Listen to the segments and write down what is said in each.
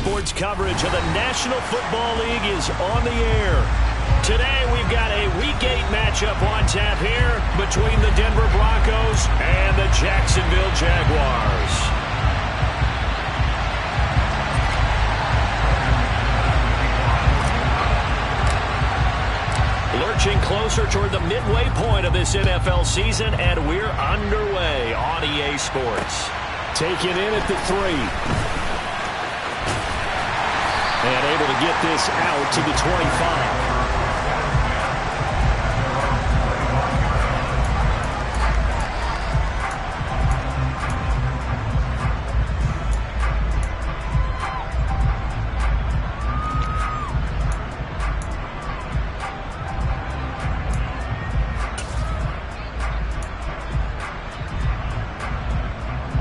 Sports coverage of the National Football League is on the air. Today we've got a Week 8 matchup on tap here between the Denver Broncos and the Jacksonville Jaguars. Lurching closer toward the midway point of this NFL season, and we're underway on EA Sports. Taken in at the 3. And able to get this out to the 25.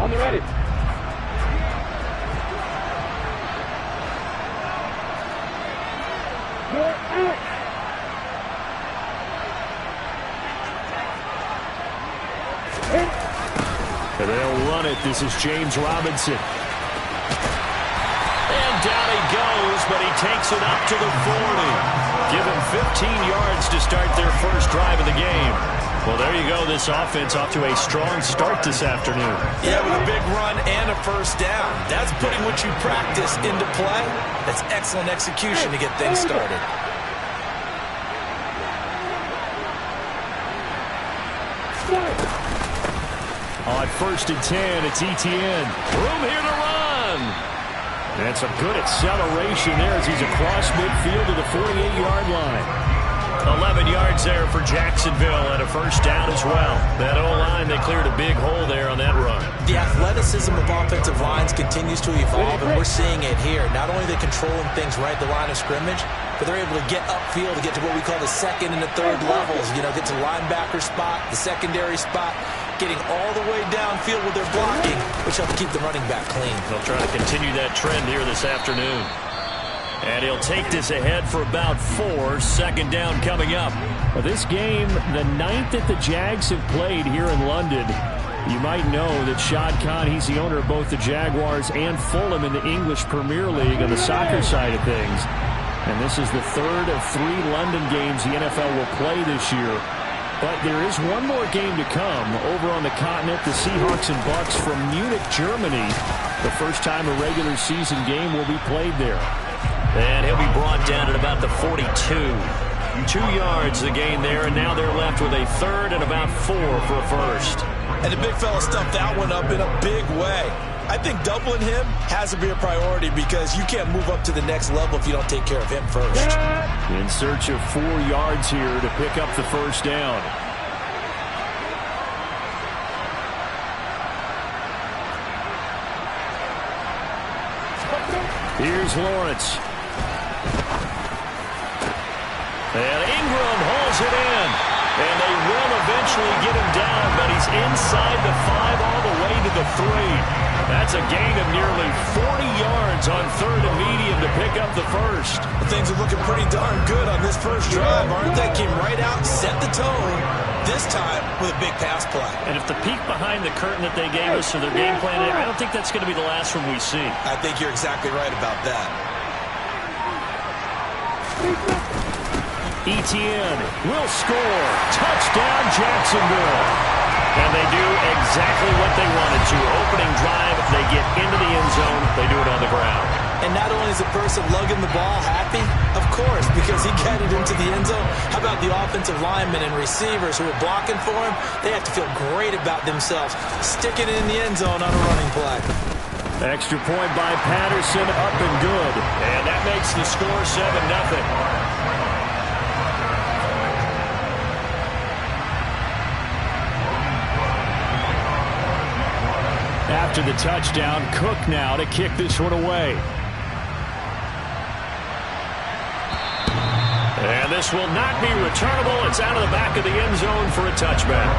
On the ready. And they'll run it. This is James Robinson. And down he goes, but he takes it up to the 40. Give him 15 yards to start their first drive of the game. Well, there you go. This offense off to a strong start this afternoon. Yeah, with a big run and a first down. That's putting what you practice into play. That's excellent execution to get things started. On 1st and 10, it's ETN. Room here to run. And some good acceleration there as he's across midfield to the 48-yard line. 11 yards there for Jacksonville and a first down as well. That O-line, they cleared a big hole there on that run. The athleticism of offensive lines continues to evolve, and we're seeing it here. Not only are they controlling things right at the line of scrimmage, but they're able to get upfield to get to what we call the second and the third levels. You know, get to linebacker spot, the secondary spot, getting all the way downfield with their blocking, which helps keep the running back clean. They'll try to continue that trend here this afternoon. And he'll take this ahead for about 4. Second down coming up. Well, this game, the 9th that the Jags have played here in London. You might know that Shad Khan, he's the owner of both the Jaguars and Fulham in the English Premier League on the soccer side of things. And this is the 3rd of 3 London games the NFL will play this year. But there is one more game to come over on the continent. The Seahawks and Bucks from Munich, Germany. The first time a regular season game will be played there. And he'll be brought down at about the 42. 2 yards the gain there, and now they're left with a 3rd and about 4 for a first. And the big fella stuffed that one up in a big way. I think doubling him has to be a priority because you can't move up to the next level if you don't take care of him first. In search of 4 yards here to pick up the first down. Here's Lawrence. And Ingram hauls it in. And they will eventually get him down, but he's inside the 5 all the way to the 3. That's a gain of nearly 40 yards on 3rd and medium to pick up the first. Things are looking pretty darn good on this first drive, aren't they? Came right out, set the tone, this time with a big pass play. And if the peek behind the curtain that they gave us for their game plan, I don't think that's going to be the last one we see. I think you're exactly right about that. ETN will score. Touchdown, Jacksonville. And they do exactly what they wanted to. Opening drive, they get into the end zone. They do it on the ground. And not only is the person lugging the ball happy, of course, because he got it into the end zone. How about the offensive linemen and receivers who are blocking for him? They have to feel great about themselves, sticking it in the end zone on a running play. Extra point by Patterson, up and good. And that makes the score 7-0. After the touchdown, Cook now to kick this one away. And this will not be returnable. It's out of the back of the end zone for a touchback.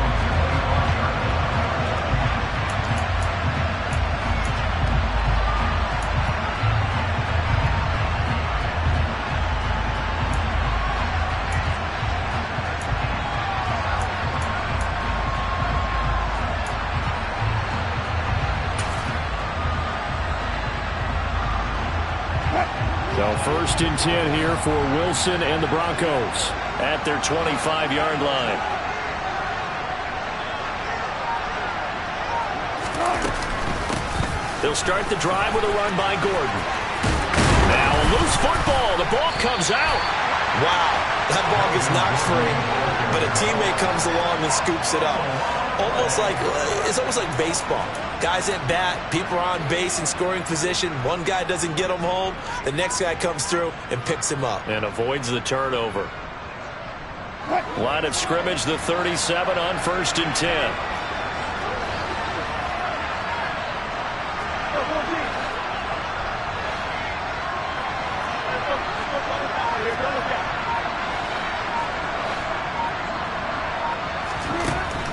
First and 10 here for Wilson and the Broncos at their 25-yard line. They'll start the drive with a run by Gordon. Now a loose football. The ball comes out. Wow, that ball gets knocked free, but a teammate comes along and scoops it up. It's almost like baseball. Guys at bat, people are on base in scoring position. One guy doesn't get him home. The next guy comes through and picks him up. And avoids the turnover. Line of scrimmage, the 37 on first and 10.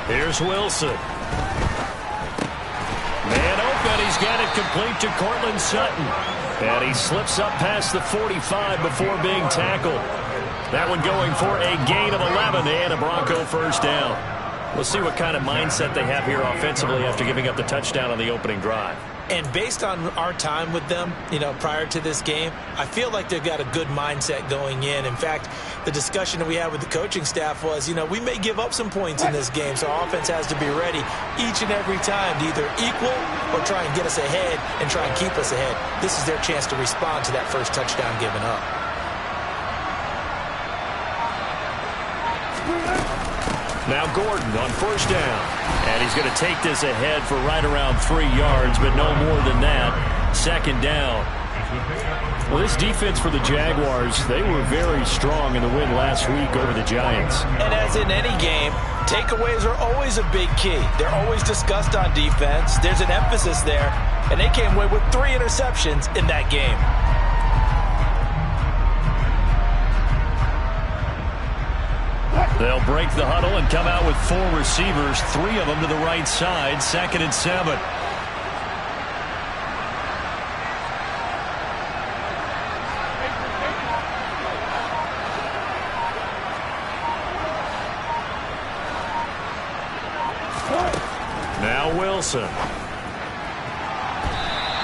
Here's Wilson. Man open. He's got it complete to Cortland Sutton. And he slips up past the 45 before being tackled. That one going for a gain of 11 and a Bronco first down. We'll see what kind of mindset they have here offensively after giving up the touchdown on the opening drive. And based on our time with them, prior to this game, I feel like they've got a good mindset going in. In fact, the discussion that we had with the coaching staff was, we may give up some points in this game, so our offense has to be ready each and every time to either equal or try and get us ahead and try and keep us ahead. This is their chance to respond to that first touchdown given up. Now Gordon on first down. And he's going to take this ahead for right around 3 yards, but no more than that. Second down. Well, this defense for the Jaguars, they were very strong in the win last week over the Giants. And as in any game, takeaways are always a big key. They're always discussed on defense. There's an emphasis there, and they came away with 3 interceptions in that game. They'll break the huddle and come out with 4 receivers, 3 of them to the right side, 2nd and 7. Now Wilson.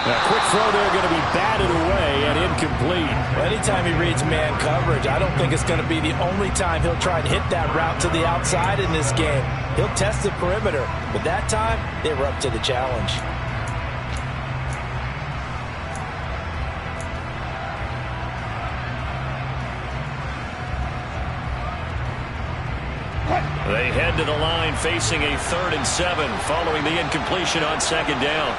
A quick throw there going to be batted away and incomplete. Anytime he reads man coverage, I don't think it's going to be the only time he'll try and hit that route to the outside in this game. He'll test the perimeter, but that time they were up to the challenge. They head to the line facing a 3rd and 7 following the incompletion on 2nd down.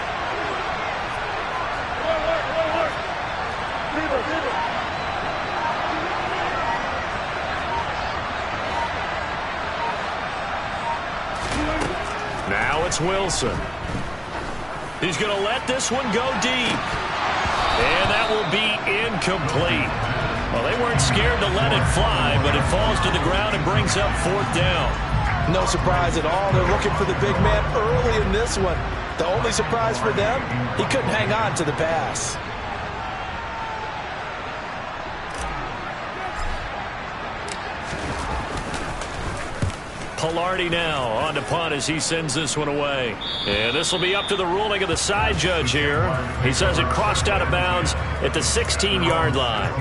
Now it's Wilson. He's going to let this one go deep. And that will be incomplete. Well, they weren't scared to let it fly, but it falls to the ground and brings up 4th down. No surprise at all. They're looking for the big man early in this one. The only surprise for them, he couldn't hang on to the pass. Pilardi now on to punt as he sends this one away. And this will be up to the ruling of the side judge here. He says it crossed out of bounds at the 16-yard line.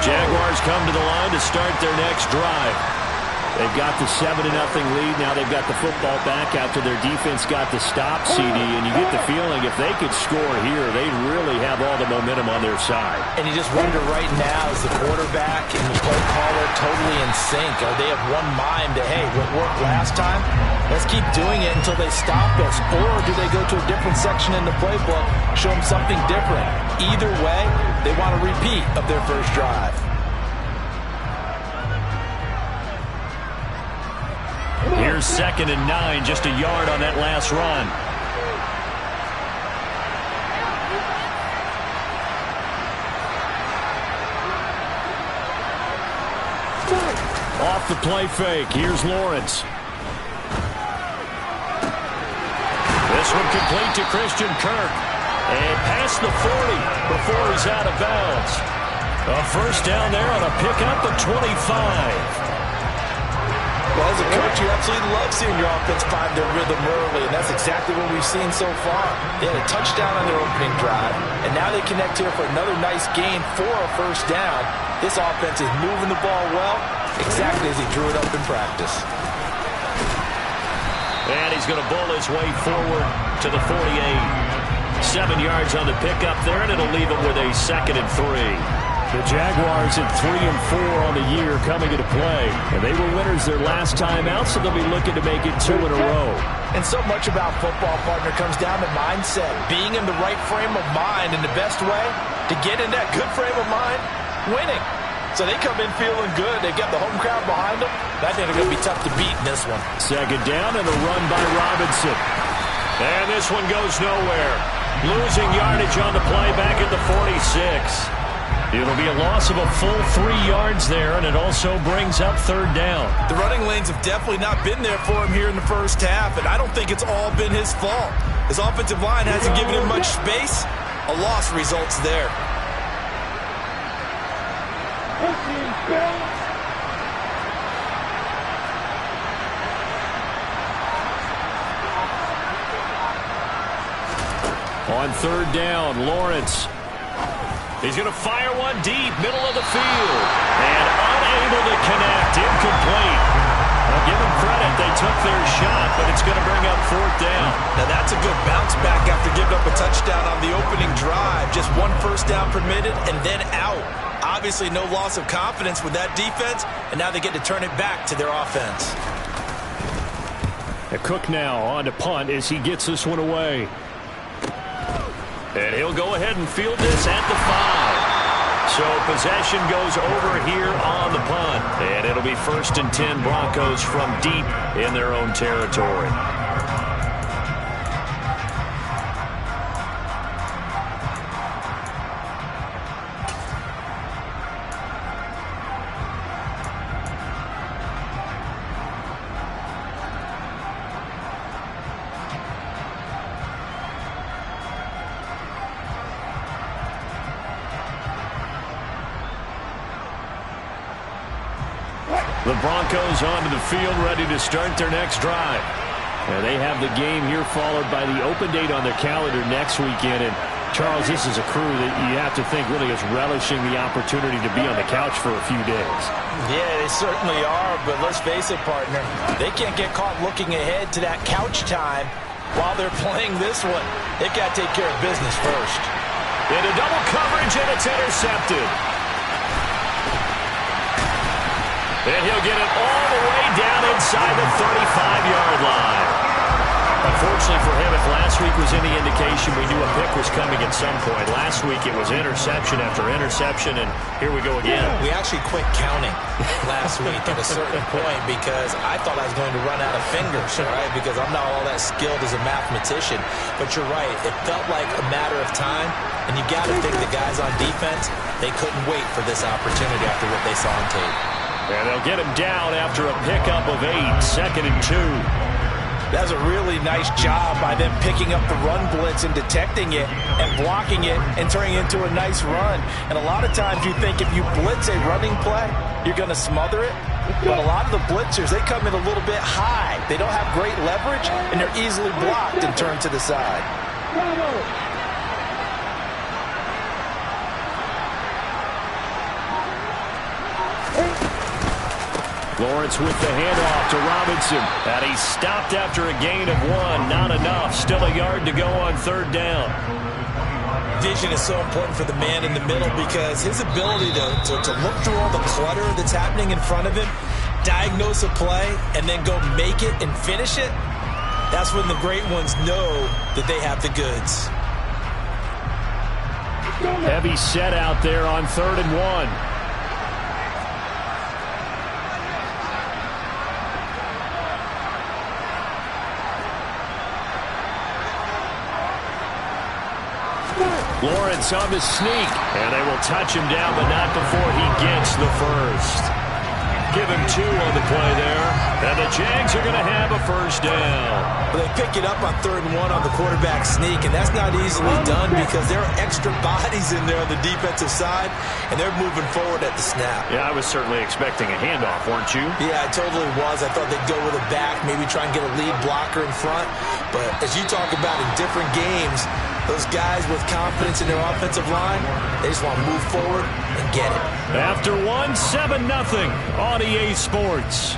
Jaguars come to the line to start their next drive. They've got the 7-0 lead. Now they've got the football back after their defense got the stop, CD. And you get the feeling if they could score here, they'd really have all the momentum on their side. And you just wonder right now, is the quarterback and the play caller totally in sync? Are they of one mind to, hey, what worked last time, let's keep doing it until they stop us? Or do they go to a different section in the playbook, show them something different? Either way, they want a repeat of their first drive. Here's 2nd and 9, just a yard on that last run. Off the play fake, here's Lawrence. This one complete to Christian Kirk. And past the 40 before he's out of bounds. A first down there on a pickup at 25. Well, as a coach, you absolutely love seeing your offense find their rhythm early, and that's exactly what we've seen so far. They had a touchdown on their opening drive, and now they connect here for another nice gain for a first down. This offense is moving the ball well, exactly as he drew it up in practice. And he's going to bull his way forward to the 48. 7 yards on the pickup there, and it'll leave him with a 2nd and 3. The Jaguars at 3-4 on the year coming into play. And they were winners their last time out, so they'll be looking to make it 2 in a row. And so much about football, partner, comes down to mindset. Being in the right frame of mind, and the best way to get in that good frame of mind, winning. So they come in feeling good. They got the home crowd behind them. I think they're going to be tough to beat in this one. 2nd down and a run by Robinson. And this one goes nowhere. Losing yardage on the play back at the 46. It'll be a loss of a full 3 yards there, and it also brings up 3rd down. The running lanes have definitely not been there for him here in the first half, and I don't think it's all been his fault. His offensive line hasn't given him much space. A loss results there. On 3rd down, Lawrence. He's going to fire one deep, middle of the field. And unable to connect, incomplete. I'll give them credit, they took their shot, but it's going to bring up 4th down. Now that's a good bounce back after giving up a touchdown on the opening drive. Just 1 first down permitted and then out. Obviously no loss of confidence with that defense, and now they get to turn it back to their offense. Cook now on to punt as he gets this one away. And he'll go ahead and field this at the 5. So possession goes over here on the punt. And it'll be 1st and 10 Broncos from deep in their own territory. The Broncos onto the field, ready to start their next drive. And they have the game here followed by the open date on their calendar next weekend. And, Charles, this is a crew that you have to think really is relishing the opportunity to be on the couch for a few days. Yeah, they certainly are, but let's face it, partner. They can't get caught looking ahead to that couch time while they're playing this one. They've got to take care of business first. Into double coverage, and it's intercepted. And he'll get it all the way down inside the 35-yard line. Unfortunately for him, if last week was any indication, we knew a pick was coming at some point. Last week it was interception after interception, and here we go again. We actually quit counting last week at a certain point because I thought I was going to run out of fingers, right? Because I'm not all that skilled as a mathematician. But you're right. It felt like a matter of time, and you got to think the guys on defense, they couldn't wait for this opportunity after what they saw on tape. And they'll get him down after a pickup of 8, 2nd and 2. That's a really nice job by them picking up the run blitz and detecting it and blocking it and turning it into a nice run. And a lot of times you think if you blitz a running play, you're going to smother it. But a lot of the blitzers, they come in a little bit high. They don't have great leverage, and they're easily blocked and turned to the side. Lawrence with the handoff to Robinson. And he's stopped after a gain of 1. Not enough. Still a yard to go on 3rd down. Vision is so important for the man in the middle because his ability to look through all the clutter that's happening in front of him, diagnose a play, and then go make it and finish it, that's when the great ones know that they have the goods. Heavy set out there on 3rd and 1. Lawrence on the sneak, and they will touch him down, but not before he gets the first. Give him 2 on the play there. And the Jags are going to have a first down. Well, they pick it up on 3rd and 1 on the quarterback sneak, and that's not easily done because there are extra bodies in there on the defensive side, and they're moving forward at the snap. Yeah, I was certainly expecting a handoff, weren't you? Yeah, I totally was. I thought they'd go with a back, maybe try and get a lead blocker in front. But as you talk about in different games, those guys with confidence in their offensive line, they just want to move forward and get it. After 1, 7-0 on EA Sports.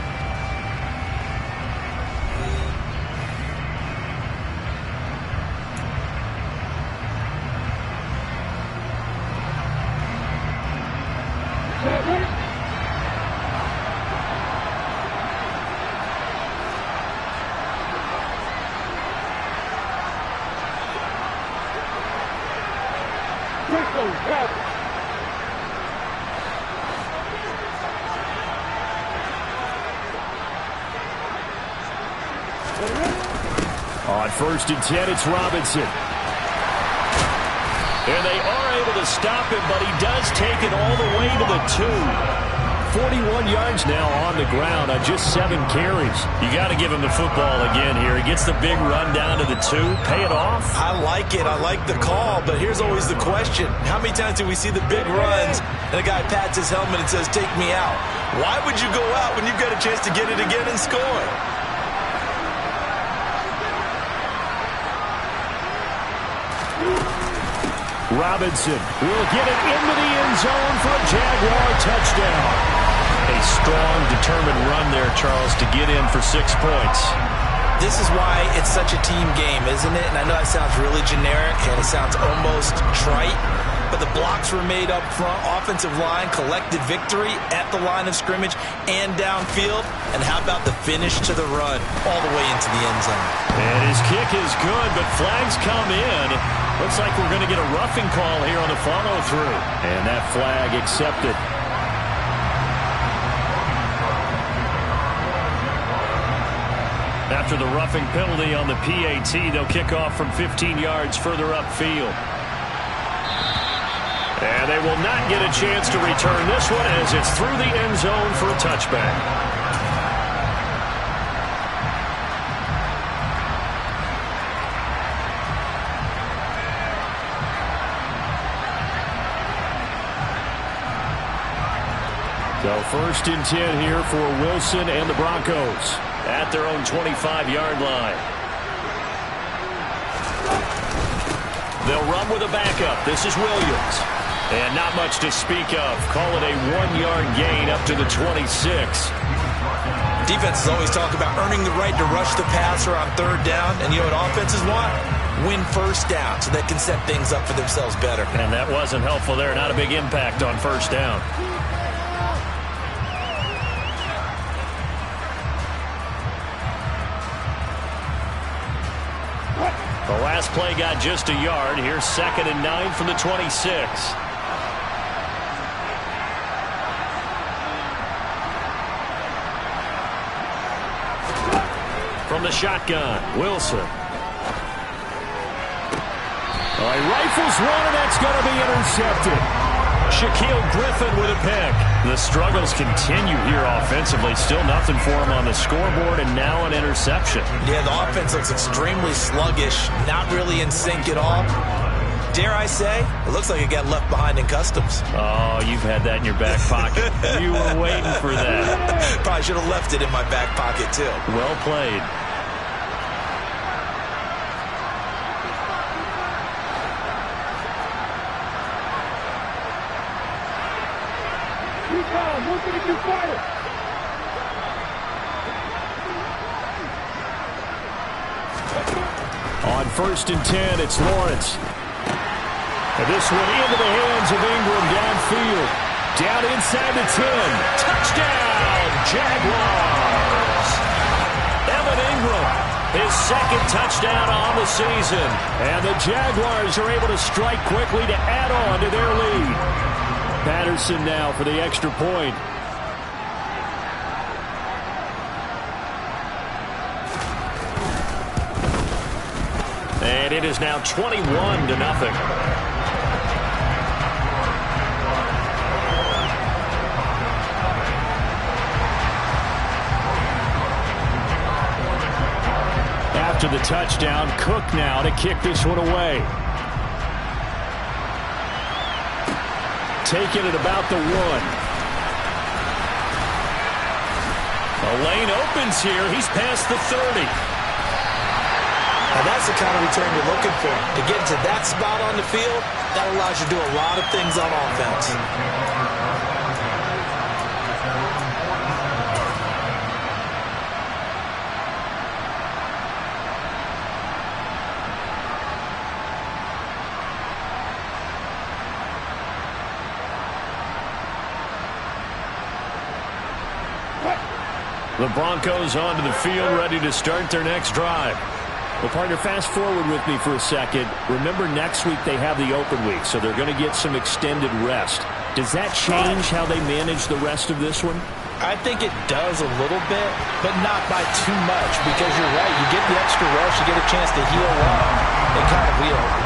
On 1st and 10, it's Robinson. And they are able to stop him, but he does take it all the way to the 2. 41 yards now on the ground on just 7 carries. You got to give him the football again here. He gets the big run down to the 2. Pay it off. I like it. I like the call, but here's always the question. How many times do we see the big runs and a guy pats his helmet and says, take me out? Why would you go out when you've got a chance to get it again and score? Robinson will get it into the end zone for a Jaguar touchdown. A strong, determined run there, Charles, to get in for 6 points. This is why it's such a team game, isn't it? And I know that sounds really generic and it sounds almost trite, but the blocks were made up front. Offensive line collected victory at the line of scrimmage and downfield. And how about the finish to the run all the way into the end zone? And his kick is good, but flags come in. Looks like we're going to get a roughing call here on the follow-through. And that flag accepted. After the roughing penalty on the PAT, they'll kick off from 15 yards further upfield. And they will not get a chance to return this one as it's through the end zone for a touchback. So 1st and 10 here for Wilson and the Broncos at their own 25-yard line. They'll run with a backup. This is Williams. And not much to speak of. Call it a 1-yard gain up to the 26. Defenses always talk about earning the right to rush the passer on 3rd down. And you know what offenses want? Win 1st down so they can set things up for themselves better. And that wasn't helpful there. Not a big impact on 1st down. The last play got just a yard. Here's 2nd and 9 from the 26. From the shotgun, Wilson. He rifles one, and that's going to be intercepted. Shaquille Griffin with a pick. The struggles continue here offensively. Still nothing for him on the scoreboard, and now an interception. Yeah, the offense looks extremely sluggish, not really in sync at all. Dare I say, it looks like it got left behind in customs. Oh, you've had that in your back pocket. You were waiting for that. Probably should have left it in my back pocket, too. Well played. On 1st and 10, it's Lawrence. And this one into the hands of Ingram downfield. Down inside the 10. Touchdown, Jaguars. Evan Ingram, his 2nd touchdown on the season. And the Jaguars are able to strike quickly to add on to their lead. Patterson now for the extra point. And it is now 21-0. after the touchdown. Cook now to kick this one away. Taking it about the 1. A lane opens here. He's past the 30. And that's the kind of return you're looking for. To get to that spot on the field, that allows you to do a lot of things on offense. The Broncos onto the field, ready to start their next drive. Well, partner, fast forward with me for a second. Remember, next week they have the open week, so they're going to get some extended rest. Does that change how they manage the rest of this one? I think it does a little bit, but not by too much, because you're right. You get the extra rest, you get a chance to heal up and kind of,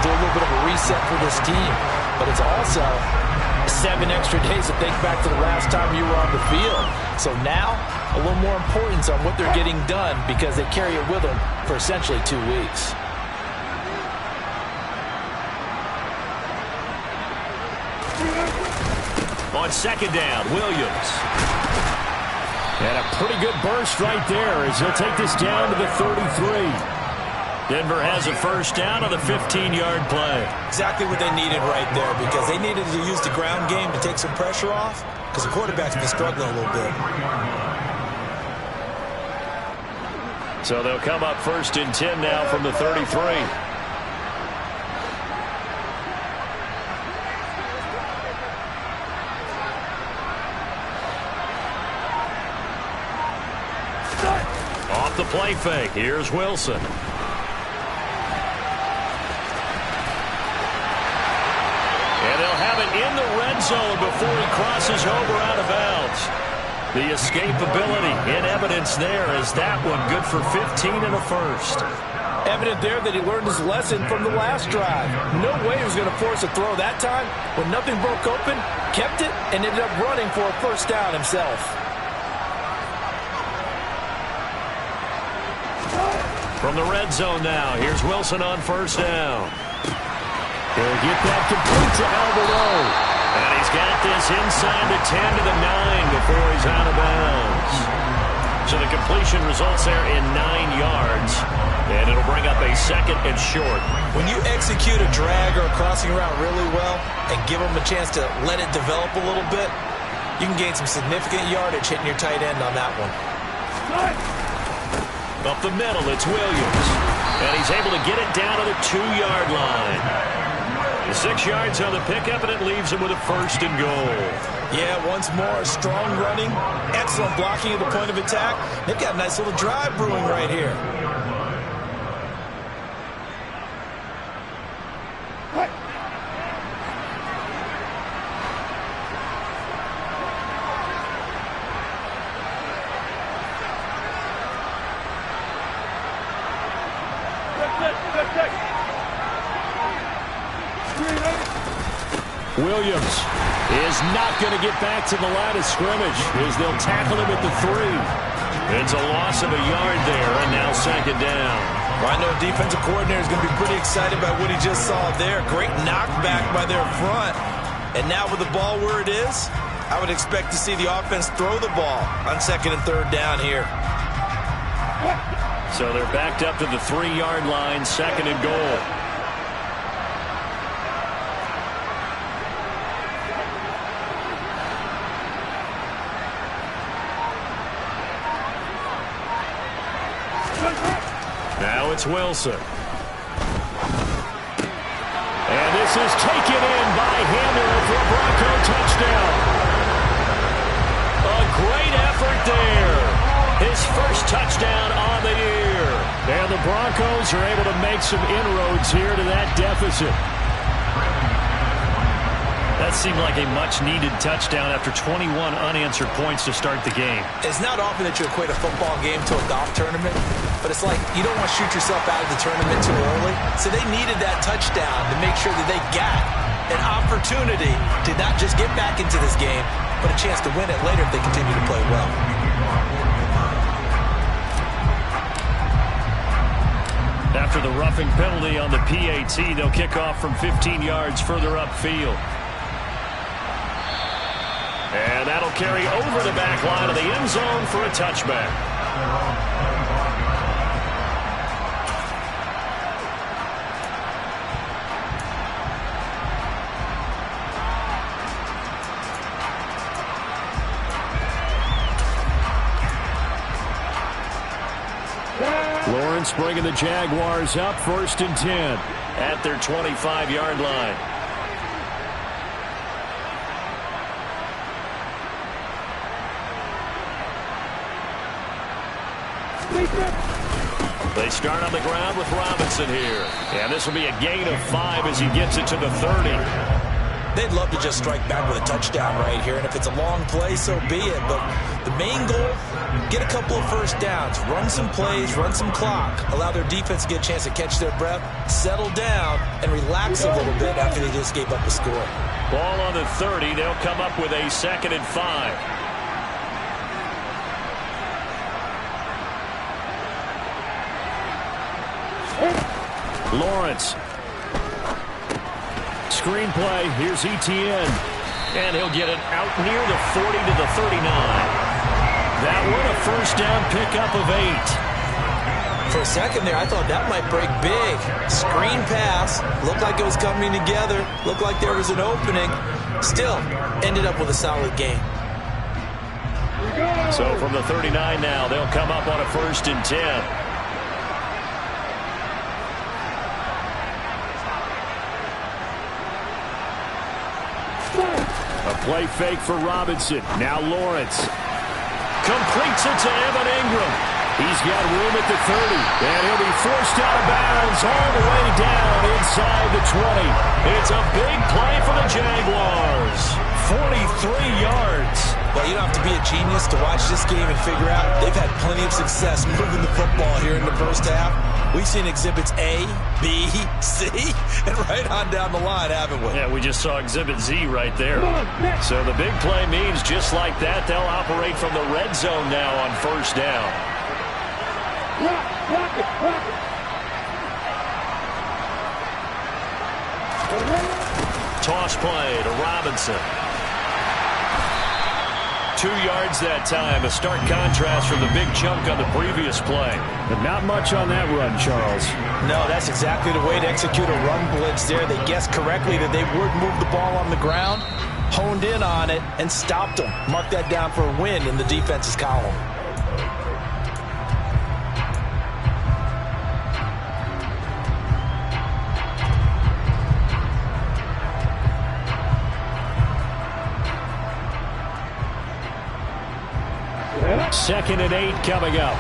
do a little bit of a reset for this team. But it's also 7 extra days to think back to the last time you were on the field. So now, a little more importance on what they're getting done because they carry it with them for essentially 2 weeks. On second down, Williams. And a pretty good burst right there as he'll take this down to the 33. Denver has a first down on the 15-yard play. Exactly what they needed right there, because they needed to use the ground game to take some pressure off, because the quarterback's been struggling a little bit. So they'll come up first and 10 now from the 33. Off the play fake, here's Wilson. And they'll have it in the red zone before he crosses over out of bounds. The escapability in evidence there as that one good for 15 and a first. Evident there that he learned his lesson from the last drive. No way he was going to force a throw that time. When nothing broke open, kept it, and ended up running for a first down himself. From the red zone now, here's Wilson on first down. He'll get that complete to Alvarado. And he's got this inside the 10 to the 9 before he's out of bounds. So the completion results there in 9 yards. And it'll bring up a second and short. When you execute a drag or a crossing route really well and give them a chance to let it develop a little bit, you can gain some significant yardage hitting your tight end on that one. Up the middle, it's Williams. And he's able to get it down to the 2-yard line. 6 yards on the pickup, and it leaves him with a first and goal. Yeah, once more, strong running, excellent blocking at the point of attack. They've got a nice little drive brewing right here. Williams is not going to get back to the line of scrimmage as they'll tackle him at the 3. It's a loss of a yard there, and now second down. Well, I know defensive coordinator is going to be pretty excited about what he just saw there. Great knockback by their front. And now with the ball where it is, I would expect to see the offense throw the ball on second and third down here. So they're backed up to the 3-yard line, second and goal. Now it's Wilson. And this is taken in by Hamler for a Bronco touchdown. A great effort there. His first touchdown on the year. And the Broncos are able to make some inroads here to that deficit. That seemed like a much-needed touchdown after 21 unanswered points to start the game. It's not often that you equate a football game to a golf tournament, but it's like you don't want to shoot yourself out of the tournament too early. So they needed that touchdown to make sure that they got an opportunity to not just get back into this game, but a chance to win it later if they continue to play well. After the roughing penalty on the PAT, they'll kick off from 15 yards further upfield. And that'll carry over the back line of the end zone for a touchback. Lawrence bringing the Jaguars up 1st and 10 at their 25-yard line. They start on the ground with Robinson here. And this will be a gain of 5 as he gets it to the 30. They'd love to just strike back with a touchdown right here. And if it's a long play, so be it. But the main goal, get a couple of first downs, run some plays, run some clock, allow their defense to get a chance to catch their breath, settle down, and relax a little bit after they just gave up a score. Ball on the 30. They'll come up with a 2nd and 5. Lawrence. Screenplay. Here's Etienne. And he'll get it out near the 40 to the 39. That one a first down pickup of 8. For a second there, I thought that might break big. Screen pass. Looked like it was coming together. Looked like there was an opening. Still, ended up with a solid game. So from the 39 now, they'll come up on a 1st and 10. A play fake for Robinson. Now Lawrence. Completes it to Evan Ingram. He's got room at the 30. And he'll be forced out of bounds all the way down inside the 20. It's a big play for the Jaguars. 43 yards. Well, you don't have to be a genius to watch this game and figure out they've had plenty of success moving the football here in the first half. We've seen exhibits A, B, C, and right on down the line, haven't we? Yeah, we just saw exhibit Z right there. So the big play means just like that, they'll operate from the red zone now on 1st down. Toss play to Robinson. 2 yards that time, a stark contrast from the big chunk on the previous play. But not much on that run, Charles. No, that's exactly the way to execute a run blitz there. They guessed correctly that they would move the ball on the ground, honed in on it, and stopped them. Mark that down for a win in the defense's column. Second and 8 coming up.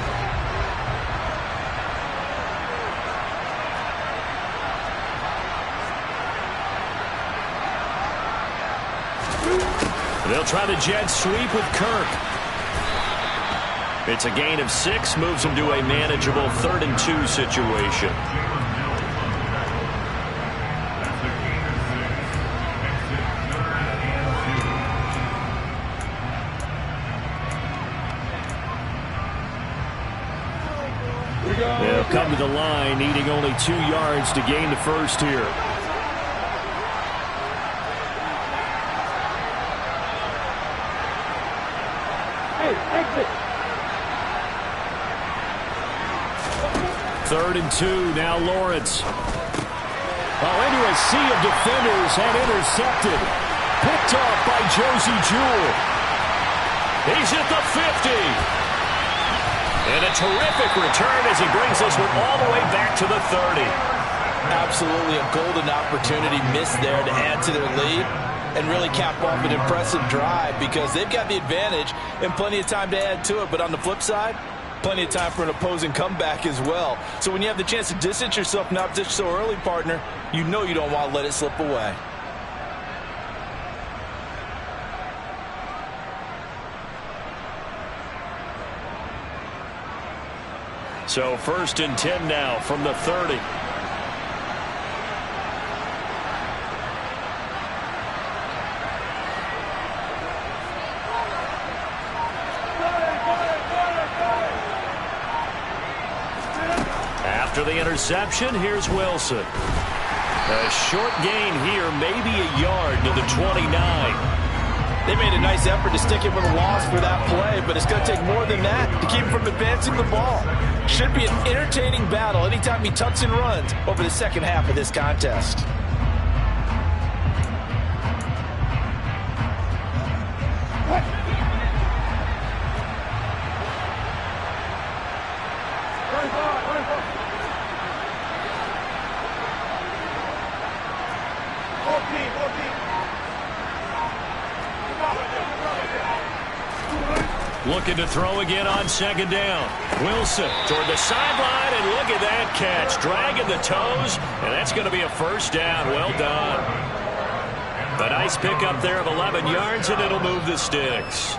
They'll try the jet sweep with Kirk. It's a gain of 6, moves them to a manageable 3rd and 2 situation. They'll come to the line, needing only 2 yards to gain the first here. Third and 2, now Lawrence. Into a sea of defenders and intercepted. Picked off by Josie Jewell. He's at the 50. And a terrific return as he brings this one all the way back to the 30. Absolutely a golden opportunity missed there to add to their lead and really cap off an impressive drive because they've got the advantage and plenty of time to add to it. But on the flip side, plenty of time for an opposing comeback as well. So when you have the chance to distance yourself not just so early, partner, you know you don't want to let it slip away. So 1st and 10 now from the 30. After After the interception, here's Wilson. A short gain here, maybe a yard to the 29. They made a nice effort to stick him with a loss for that play, but it's going to take more than that to keep him from advancing the ball. Should be an entertaining battle anytime he tucks and runs over the second half of this contest. Looking to throw again on second down. Wilson toward the sideline, and look at that catch. Dragging the toes, and that's going to be a first down. Well done. A nice pickup there of 11 yards, and it'll move the sticks.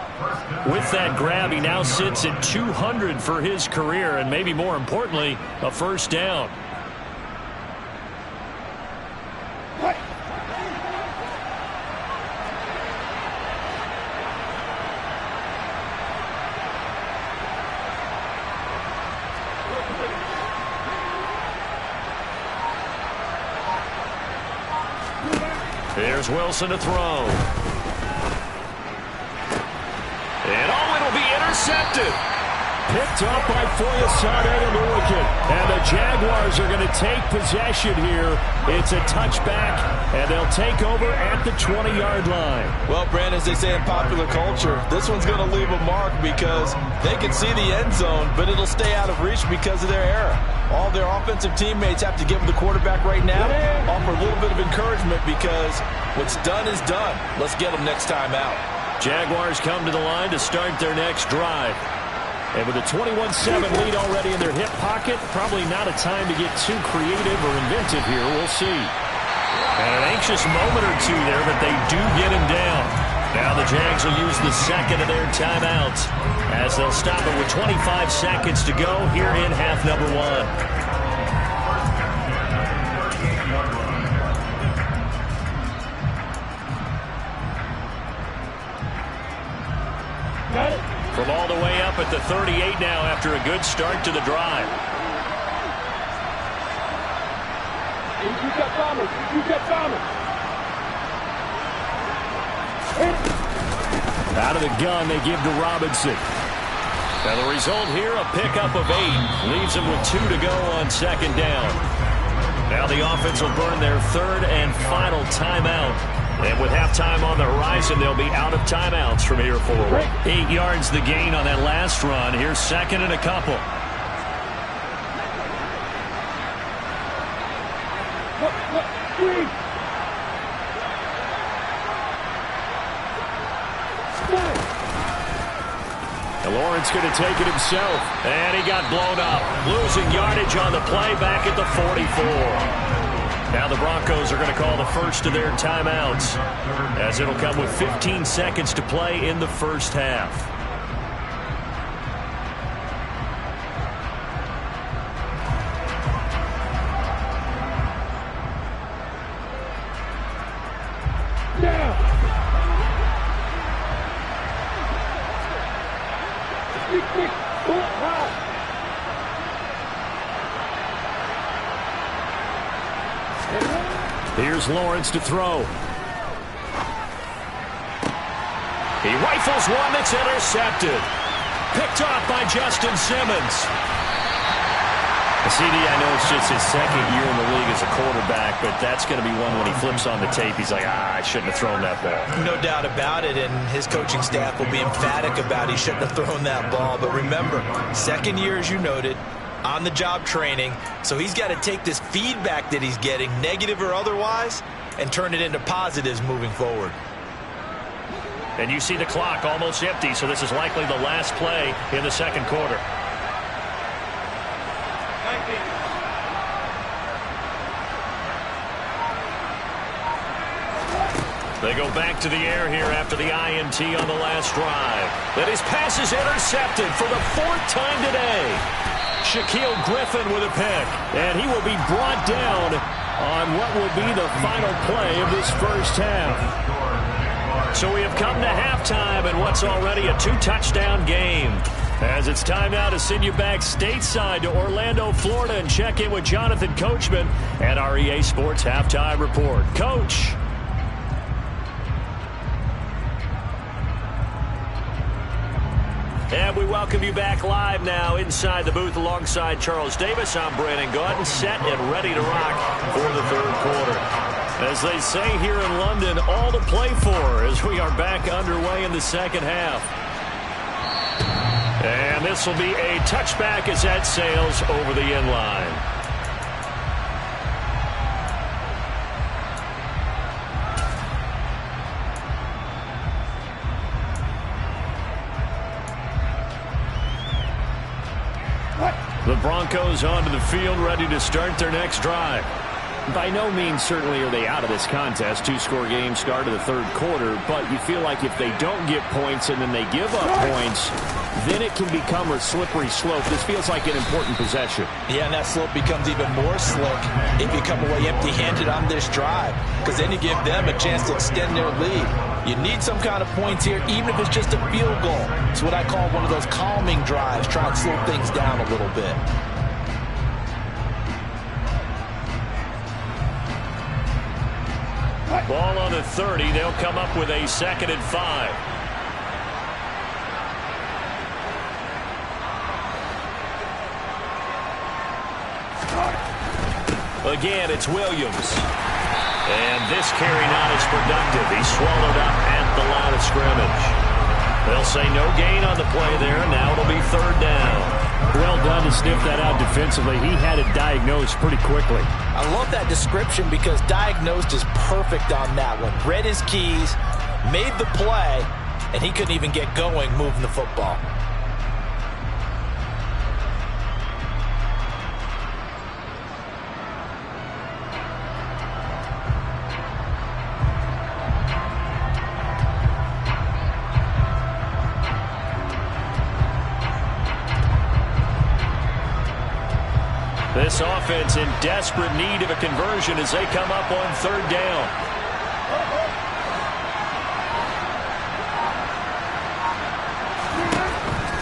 With that grab, he now sits at 200 for his career, and maybe more importantly, a first down. Here's Wilson to throw. And it'll be intercepted. Picked up by Foyesade and Ulican. And the Jaguars are going to take possession here. It's a touchback, and they'll take over at the 20-yard line. Well, Brandon, as they say in popular culture, this one's going to leave a mark because they can see the end zone, but it'll stay out of reach because of their error. All their offensive teammates have to give the quarterback right now, offer a little bit of encouragement because what's done is done. Let's get them next time out. Jaguars come to the line to start their next drive. And with a 21-7 lead already in their hip pocket, probably not a time to get too creative or inventive here. We'll see. And an anxious moment or two there, but they do get him down. Now the Jags will use the second of their timeouts as they'll stop it with 25 seconds to go here in half number one. From all the way up at the 38 now after a good start to the drive. Out of the gun, they give to Robinson. Now the result here, a pickup of 8. Leaves them with 2 to go on second down. Now the offense will burn their third and final timeout. And with halftime on the horizon, they'll be out of timeouts from here forward. 8 yards the gain on that last run. Here's second and a couple. And Lawrence going to take it himself. And he got blown up. Losing yardage on the play back at the 44. Now the Broncos are going to call the first of their timeouts as it'll come with 15 seconds to play in the first half. Here's Lawrence to throw. He rifles one that's intercepted. Picked off by Justin Simmons. CD, I know it's just his second year in the league as a quarterback, but that's going to be one when he flips on the tape. He's like, I shouldn't have thrown that ball. No doubt about it, and his coaching staff will be emphatic about he shouldn't have thrown that ball. But remember, second year, as you noted, on-the-job training, so he's got to take this feedback that he's getting, negative or otherwise, and turn it into positives moving forward. And you see the clock almost empty, so this is likely the last play in the second quarter. They go back to the air here after the INT on the last drive. Then his pass is intercepted for the 4th time today. Shaquille Griffin with a pick, and he will be brought down on what will be the final play of this first half. So we have come to halftime in what's already a 2-touchdown game. As it's time now to send you back stateside to Orlando, Florida, and check in with Jonathan Coachman at our EA Sports Halftime Report. Coach. And we welcome you back live now inside the booth alongside Charles Davis. I'm Brandon Gaudin, set and ready to rock for the third quarter. As they say here in London, all to play for as we are back underway in the second half. And this will be a touchback as that sails over the end line. The Broncos onto the field, ready to start their next drive. By no means certainly are they out of this contest. Two-score game start of the third quarter, but you feel like if they don't get points and then they give up points, then it can become a slippery slope. This feels like an important possession. Yeah, and that slope becomes even more slick if you come away empty-handed on this drive, because then you give them a chance to extend their lead. You need some kind of points here, even if it's just a field goal. It's what I call one of those calming drives, try and slow things down a little bit. Ball on the 30. They'll come up with a 2nd and 5. Again, it's Williams. And this carry not as productive. He's swallowed up at the line of scrimmage. They'll say no gain on the play there. Now it'll be 3rd down. Well done to sniff that out defensively. He had it diagnosed pretty quickly. I love that description because diagnosed is perfect on that one. Read his keys, made the play, and he couldn't even get going moving the football. This offense in desperate need of a conversion as they come up on 3rd down.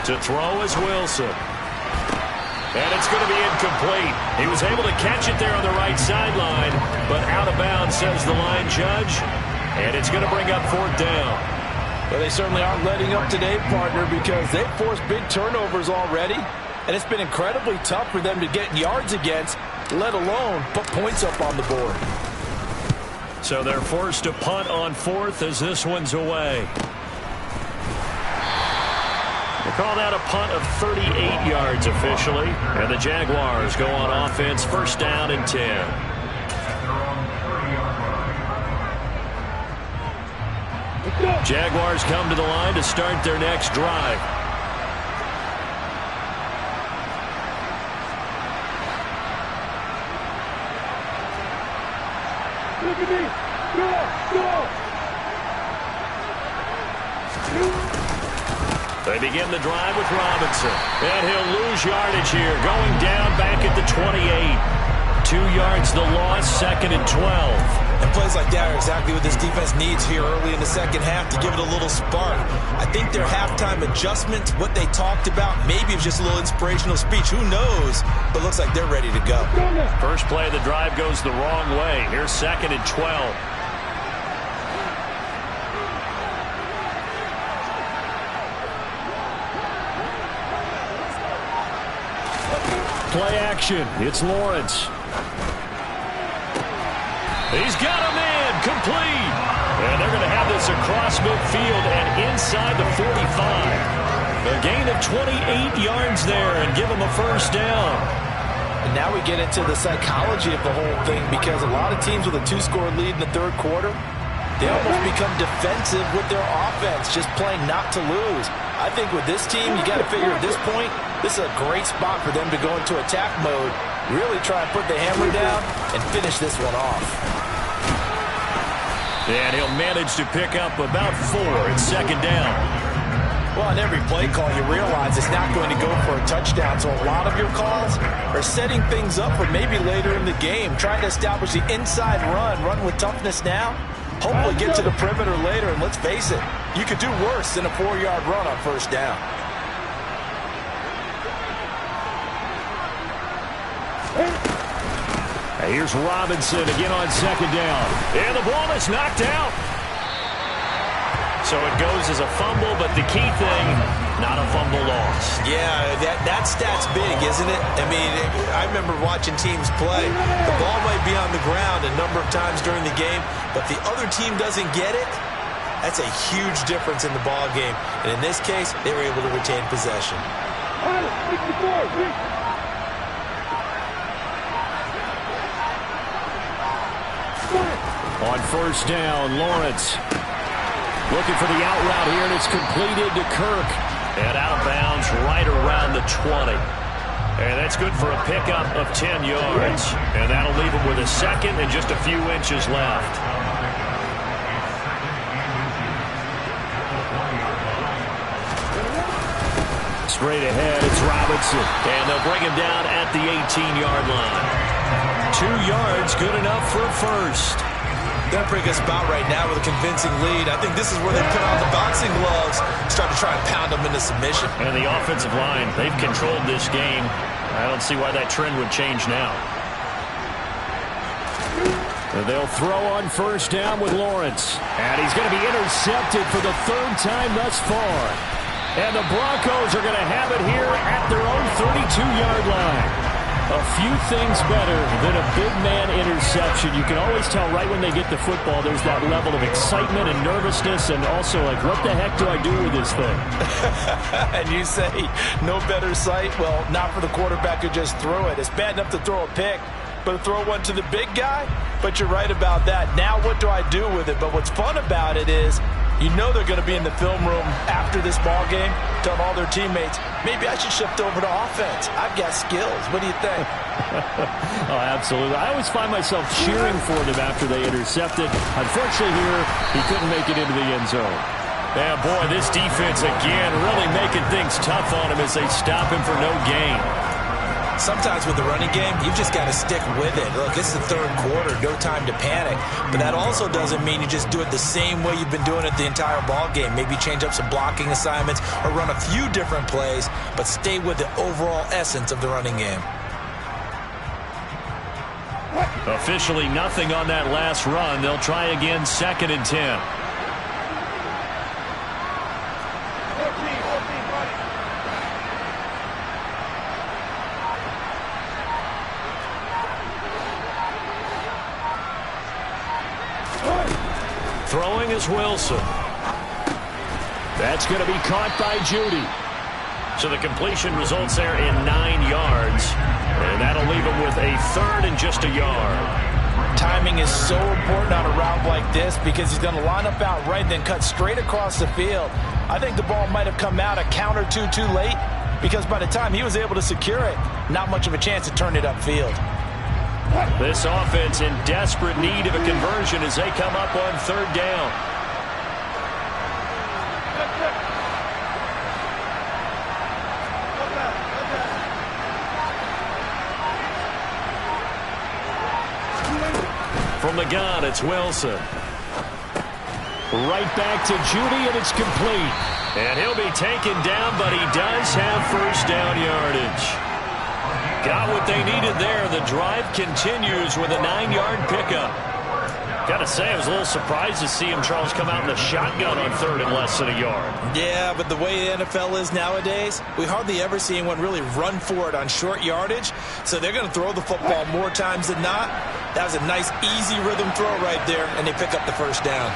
To throw is Wilson. And it's going to be incomplete. He was able to catch it there on the right sideline, but out of bounds, says the line judge. And it's going to bring up 4th down. Well, they certainly aren't letting up today, partner, because they've forced big turnovers already. And it's been incredibly tough for them to get yards against, let alone put points up on the board. So they're forced to punt on 4th as this one's away. They call that a punt of 38 yards officially. And the Jaguars go on offense, 1st down and 10. Jaguars come to the line to start their next drive. They begin the drive with Robinson. And he'll lose yardage here. Going down back at the 28. 2 yards the loss, 2nd and 12. And plays like that are exactly what this defense needs here early in the second half to give it a little spark. I think their halftime adjustments, what they talked about, maybe it's just a little inspirational speech. Who knows? But looks like they're ready to go. First play of the drive goes the wrong way. Here's 2nd and 12. Play action. It's Lawrence. He's got a man complete. And they're going to have this across midfield and inside the 45. A gain of 28 yards there and give them a 1st down. And now we get into the psychology of the whole thing because a lot of teams with a 2-score lead in the 3rd quarter, they almost become defensive with their offense, just playing not to lose. I think with this team, you got to figure at this point, this is a great spot for them to go into attack mode, really try and put the hammer down and finish this one off. And he'll manage to pick up about 4 at 2nd down. Well, on every play call, you realize it's not going to go for a touchdown. So a lot of your calls are setting things up for maybe later in the game, trying to establish the inside run with toughness now. Hopefully get to the perimeter later, and let's face it, you could do worse than a 4-yard run on 1st down. Here's Robinson again on second down. And the ball is knocked out. So it goes as a fumble, but the key thing, not a fumble loss. Yeah, that stat's big, isn't it? I mean, I remember watching teams play. The ball might be on the ground a number of times during the game, but the other team doesn't get it. That's a huge difference in the ball game. And in this case, they were able to retain possession. On first down, Lawrence looking for the out route here, and it's completed to Kirk. And out of bounds right around the 20. And that's good for a pickup of 10 yards. And that'll leave him with a second and just a few inches left. Straight ahead, it's Robinson. And they'll bring him down at the 18-yard line. 2 yards, good enough for a first. They'll bring us about right now with a convincing lead. I think this is where they put on the boxing gloves, start to try and pound them into submission. And the offensive line, they've controlled this game. I don't see why that trend would change now. And they'll throw on first down with Lawrence. And he's going to be intercepted for the 3rd time thus far. And the Broncos are going to have it here at their own 32-yard line. A few things better than a big man interception. You can always tell right when they get the football, there's that level of excitement and nervousness, and also like, what the heck do I do with this thing? And you say, no better sight? Well, not for the quarterback who just threw it. It's bad enough to throw a pick, but to throw one to the big guy? But you're right about that. Now what do I do with it? But what's fun about it is, you know they're going to be in the film room after this ball game, telling all their teammates, maybe I should shift over to offense. I've got skills. What do you think? Oh, absolutely. I always find myself cheering for them after they intercepted. Unfortunately here, he couldn't make it into the end zone. Yeah, boy, this defense again really making things tough on him as they stop him for no gain. Sometimes with the running game, you've just got to stick with it. Look, it's the 3rd quarter, no time to panic. But that also doesn't mean you just do it the same way you've been doing it the entire ball game. Maybe change up some blocking assignments or run a few different plays, but stay with the overall essence of the running game. Officially nothing on that last run. They'll try again, 2nd and 10. Throwing is Wilson. That's going to be caught by Judy. So the completion results there in 9 yards. And that'll leave him with a 3rd and just a yard. Timing is so important on a route like this because he's going to line up out right, then cut straight across the field. I think the ball might have come out a count or two too late because by the time he was able to secure it, not much of a chance to turn it upfield. This offense in desperate need of a conversion as they come up on 3rd down. From the gun, it's Wilson. Right back to Judy, and it's complete. And he'll be taken down, but he does have first down yardage. Got what they needed there. The drive continues with a 9-yard pickup. Got to say, I was a little surprised to see him, Charles, come out in the shotgun on 3rd and less than a yard. Yeah, but the way the NFL is nowadays, we hardly ever see anyone really run for it on short yardage. So they're going to throw the football more times than not. That was a nice, easy rhythm throw right there, and they pick up the first down.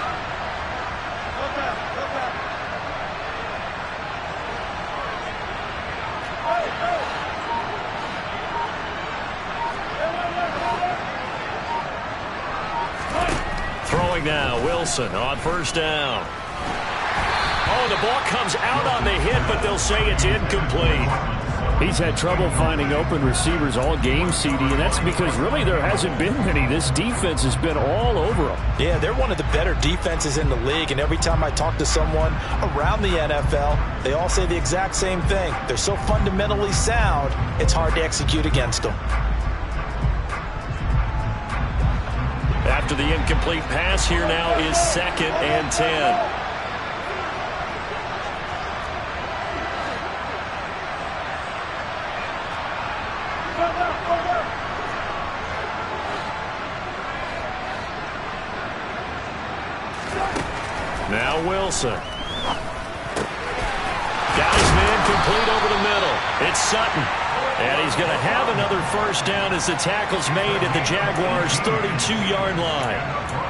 Now, Wilson on first down. Oh, the ball comes out on the hit, but they'll say it's incomplete. He's had trouble finding open receivers all game, CD, and that's because really there hasn't been many. This defense has been all over them. Yeah, they're one of the better defenses in the league, and every time I talk to someone around the NFL, they all say the exact same thing. They're so fundamentally sound, it's hard to execute against them. After the incomplete pass, here now is 2nd and 10. Now Wilson. Got his man complete over the middle. It's Sutton. And he's going to have another first down as the tackle's made at the Jaguars' 32-yard line.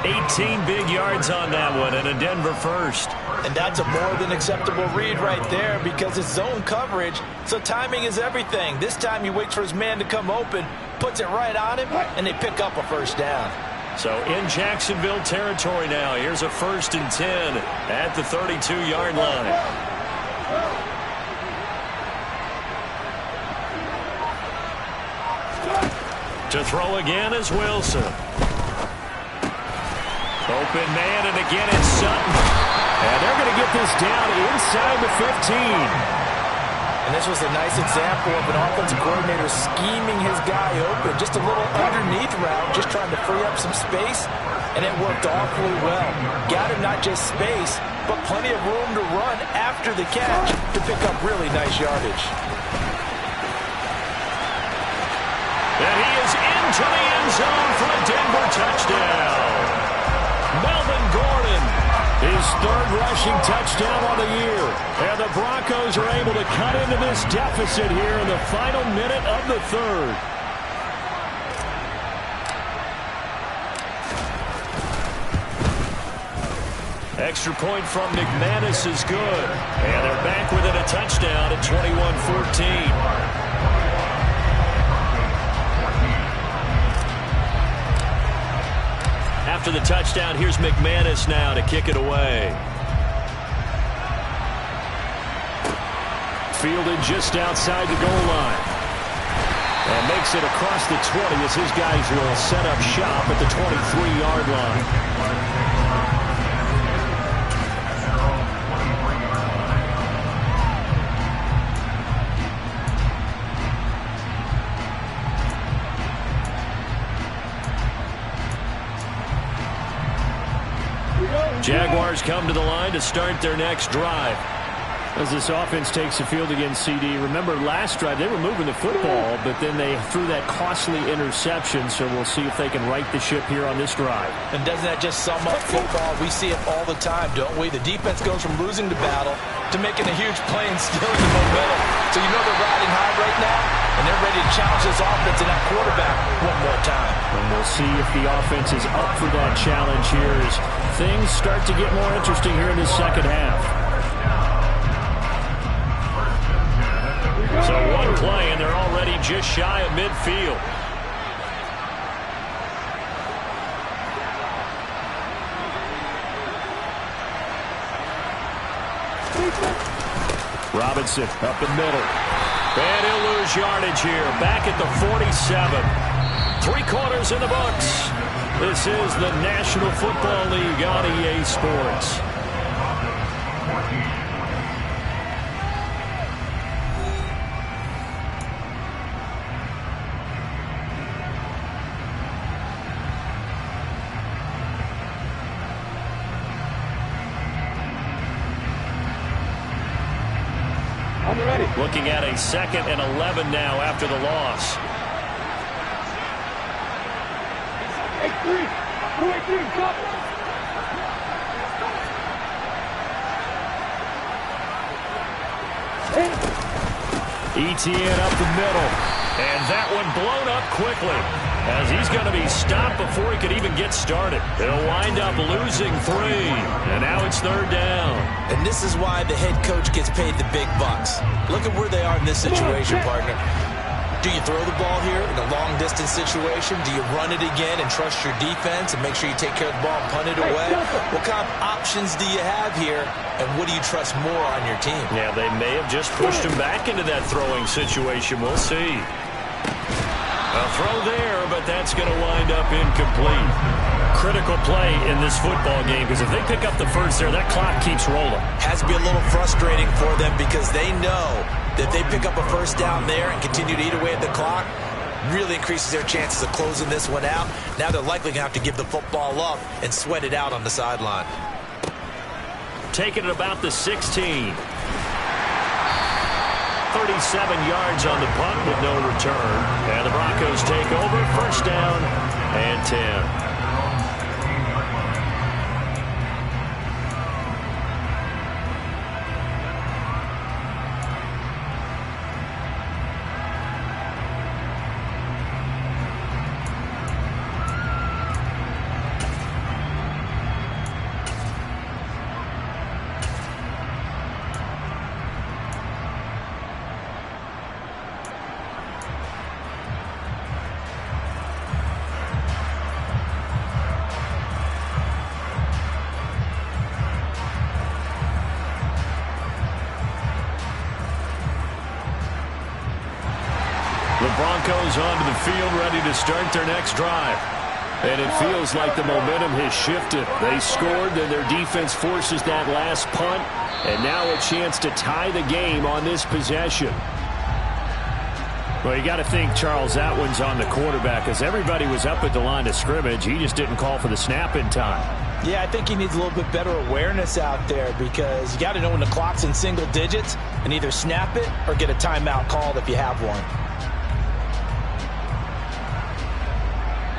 18 big yards on that one, and a Denver first. And that's a more than acceptable read right there because it's zone coverage, so timing is everything. This time he waits for his man to come open, puts it right on him, and they pick up a first down. So in Jacksonville territory now. Here's a 1st and 10 at the 32-yard line. To throw again is Wilson. Open man, and again it's Sutton. And they're going to get this down inside the 15. And this was a nice example of an offensive coordinator scheming his guy open. Just a little underneath route, just trying to free up some space, and it worked awfully well. Got him not just space, but plenty of room to run after the catch to pick up really nice yardage. And he is into the end zone for a Denver touchdown. Melvin Gordon, his 3rd rushing touchdown on the year. And the Broncos are able to cut into this deficit here in the final minute of the 3rd. Extra point from McManus is good. And they're back within a touchdown at 21-14. After the touchdown, here's McManus now to kick it away. Fielded just outside the goal line. And makes it across the 20 as his guys will set up shop at the 23-yard line. Jaguars come to the line to start their next drive. As this offense takes the field against CD, remember last drive they were moving the football, but then they threw that costly interception, so we'll see if they can right the ship here on this drive. And doesn't that just sum up football? We see it all the time, don't we? The defense goes from losing the battle to making a huge play and stealing the momentum. So you know they're riding high right now, and they're ready to challenge this offense and that quarterback one more time. And we'll see if the offense is up for that challenge here as things start to get more interesting here in the second half. So one play, and they're already just shy of midfield. Robinson up the middle. And he'll lose yardage here. Back at the 47. 3 quarters in the books. This is the National Football League on EA Sports. Looking at a 2nd and 11 now after the loss. ETN up the middle. And that one blown up quickly as he's going to be stopped before he could even get started. They'll wind up losing 3. And now it's 3rd down. And this is why the head coach gets paid the big bucks. Look at where they are in this situation, partner. Do you throw the ball here in a long-distance situation? Do you run it again and trust your defense and make sure you take care of the ball and punt it away? What kind of options do you have here, and what do you trust more on your team? Yeah, they may have just pushed him back into that throwing situation. We'll see. A throw there, but that's going to wind up incomplete. Critical play in this football game because if they pick up the first there, that clock keeps rolling. Has to be a little frustrating for them because they know that if they pick up a first down there and continue to eat away at the clock, really increases their chances of closing this one out. Now they're likely going to have to give the football up and sweat it out on the sideline. Taking it about the 16. 37 yards on the punt with no return. And the Broncos take over. First down and 10. Broncos onto the field, ready to start their next drive. And it feels like the momentum has shifted. They scored, then their defense forces that last punt, and now a chance to tie the game on this possession. Well, you got to think, Charles, that one's on the quarterback, as everybody was up at the line of scrimmage. He just didn't call for the snap in time. Yeah, I think he needs a little bit better awareness out there, because you got to know when the clock's in single digits and either snap it or get a timeout called if you have one.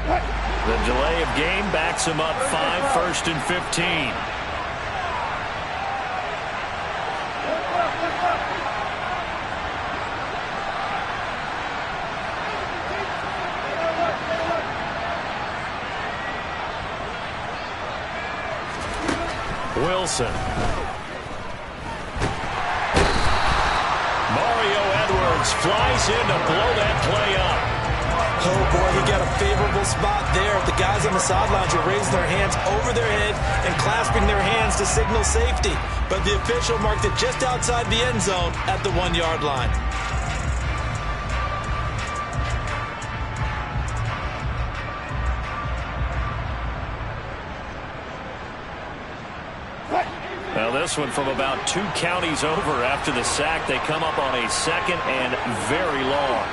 The delay of game backs him up 5, 1st and 15. Wilson. Mario Edwards flies in to blow that play up. Oh, boy, he got a favorable spot there. The guys on the sidelines were raising their hands over their head and clasping their hands to signal safety. But the official marked it just outside the end zone at the 1-yard line. Well, this one from about 2 counties over after the sack. They come up on a 2nd and very long.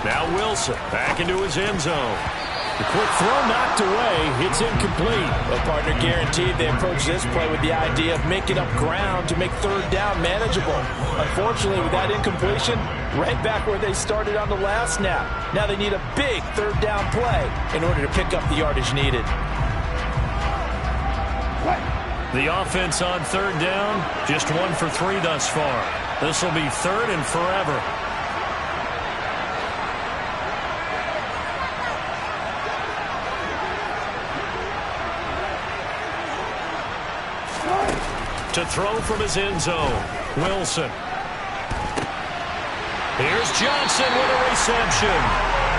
Now Wilson back into his end zone. The quick throw knocked away. It's incomplete. Well, partner, guaranteed they approach this play with the idea of making up ground to make 3rd down manageable. Unfortunately, with that incompletion, right back where they started on the last snap. Now they need a big 3rd down play in order to pick up the yardage needed. The offense on 3rd down, just 1 for 3 thus far. This will be 3rd and forever. To throw from his end zone, Wilson. Here's Johnson with a reception.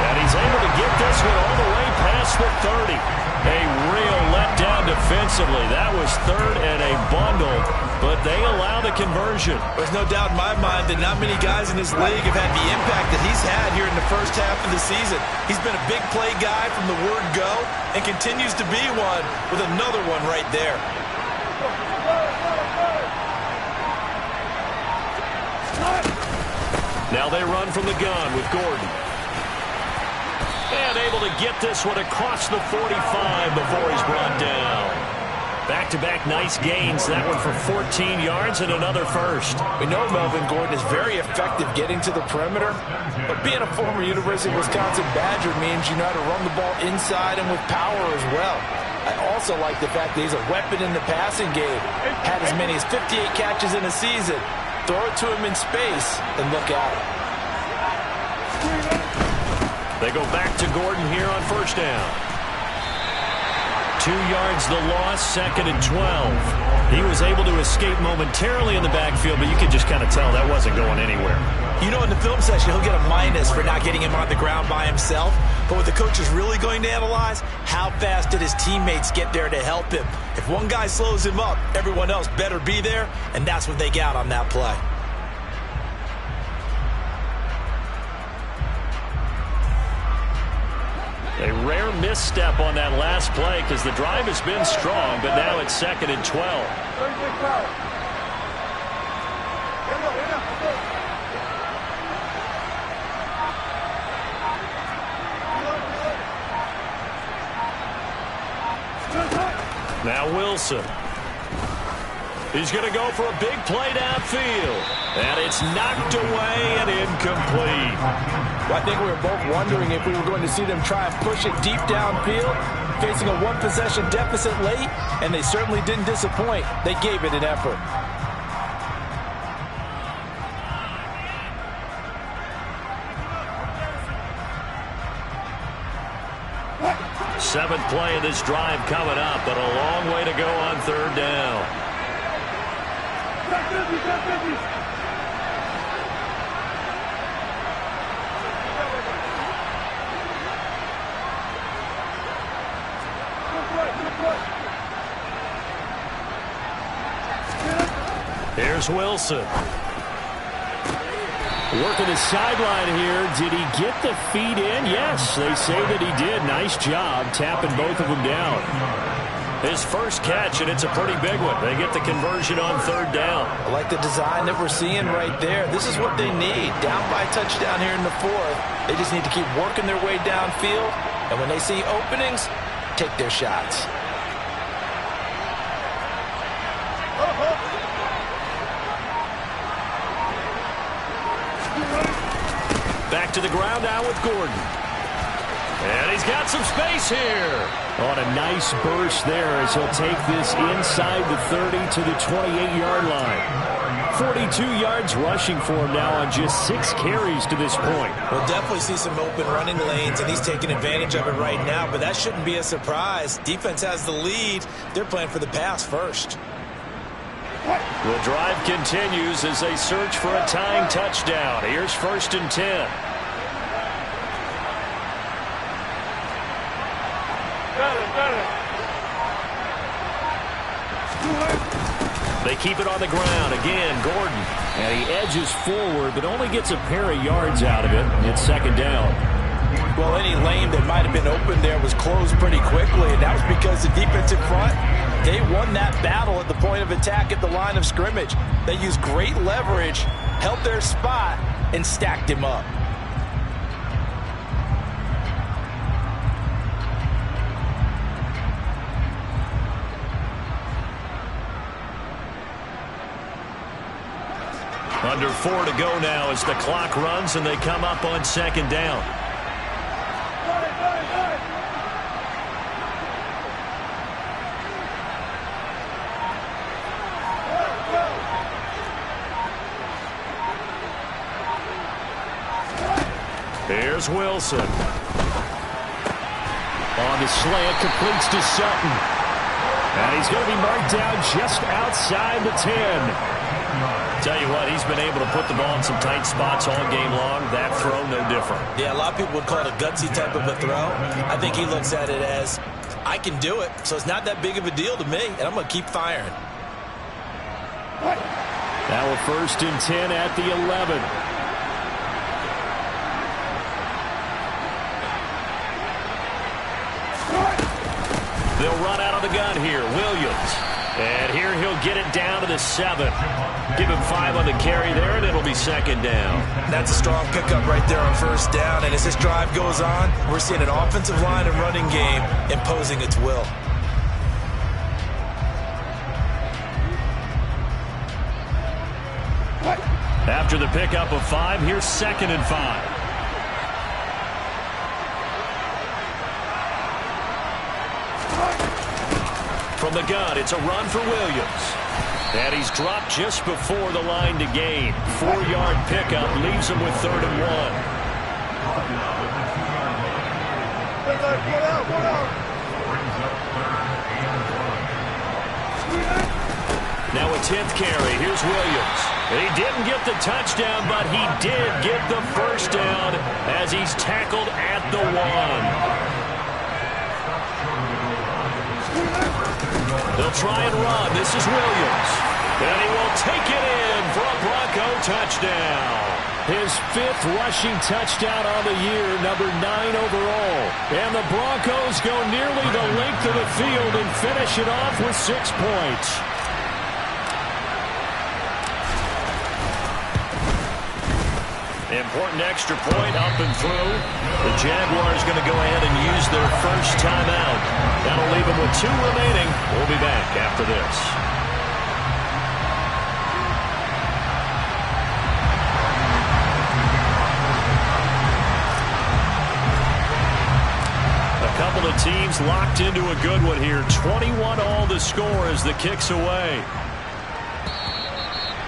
And he's able to get this one all the way past the 30. A real letdown defensively. That was 3rd and a bundle, but they allow the conversion. There's no doubt in my mind that not many guys in this league have had the impact that he's had here in the first half of the season. He's been a big play guy from the word go and continues to be one with another one right there. Now they run from the gun with Gordon. And able to get this one across the 45 before he's brought down. Back-to-back nice gains. That one for 14 yards and another first. We know Melvin Gordon is very effective getting to the perimeter, but being a former University of Wisconsin Badger means you know how to run the ball inside and with power as well. I also like the fact that he's a weapon in the passing game. Had as many as 58 catches in a season. Throw it to him in space and look at him. They go back to Gordon here on 1st down. 2 yards the loss, 2nd and 12. He was able to escape momentarily in the backfield, but you could just kind of tell that wasn't going anywhere. You know, in the film session, he'll get a minus for not getting him on the ground by himself. But what the coach is really going to analyze, how fast did his teammates get there to help him? If one guy slows him up, everyone else better be there, and that's what they got on that play. A rare misstep on that last play because the drive has been strong, but now it's 2nd and 12. Now Wilson. He's going to go for a big play downfield. And it's knocked away and incomplete. Well, I think we were both wondering if we were going to see them try and push it deep downfield, facing a 1-possession deficit late, and they certainly didn't disappoint. They gave it an effort. Seventh play of this drive coming up, but a long way to go on 3rd down. Here's Wilson. Working the sideline here. Did he get the feet in? Yes, they say that he did. Nice job tapping both of them down. His first catch, and it's a pretty big one. They get the conversion on third down. I like the design that we're seeing right there. This is what they need. Down by a touchdown here in the fourth. They just need to keep working their way downfield. And when they see openings, take their shots. Back to the ground now with Gordon. And he's got some space here. On a nice burst there as he'll take this inside the 30 to the 28-yard line. 42 yards rushing for him now on just 6 carries to this point. We'll definitely see some open running lanes, and he's taking advantage of it right now, but that shouldn't be a surprise. Defense has the lead. They're playing for the pass first. The drive continues as they search for a tying touchdown. Here's 1st and 10. They keep it on the ground. Again, Gordon. And he edges forward, but only gets a pair of yards out of it. It's 2nd down. Well, any lane that might have been open there was closed pretty quickly, and that was because the defensive front, they won that battle at the point of attack at the line of scrimmage. They used great leverage, held their spot, and stacked him up. Under 4 to go now as the clock runs and they come up on 2nd down. Here's Wilson. On the slant, completes to Sutton. And he's going to be marked down just outside the 10. Tell you what, he's been able to put the ball in some tight spots all game long. That throw, no different. Yeah, a lot of people would call it a gutsy type of a throw. I think he looks at it as, I can do it, so it's not that big of a deal to me, and I'm going to keep firing. Now a 1st and 10 at the 11. They'll run out of the gun here. Williams. And here he'll get it down to the 7. Give him 5 on the carry there, and it'll be 2nd down. That's a strong pickup right there on 1st down. And as this drive goes on, we're seeing an offensive line and running game imposing its will. After the pickup of 5, here's 2nd and 5. From the gun, it's a run for Williams. And he's dropped just before the line to gain. 4-yard pickup leaves him with 3rd and 1. Now a 10th carry. Here's Williams. He didn't get the touchdown, but he did get the 1st down as he's tackled at the 1. They'll try and run. This is Williams. And he will take it in for a Bronco touchdown. His 5th rushing touchdown on the year, number 9 overall. And the Broncos go nearly the length of the field and finish it off with 6 points. Important extra point up and through. The Jaguars going to go ahead and use their first timeout. That'll leave them with 2 remaining. We'll be back after this. A couple of teams locked into a good one here. 21 all the score as the kick's away.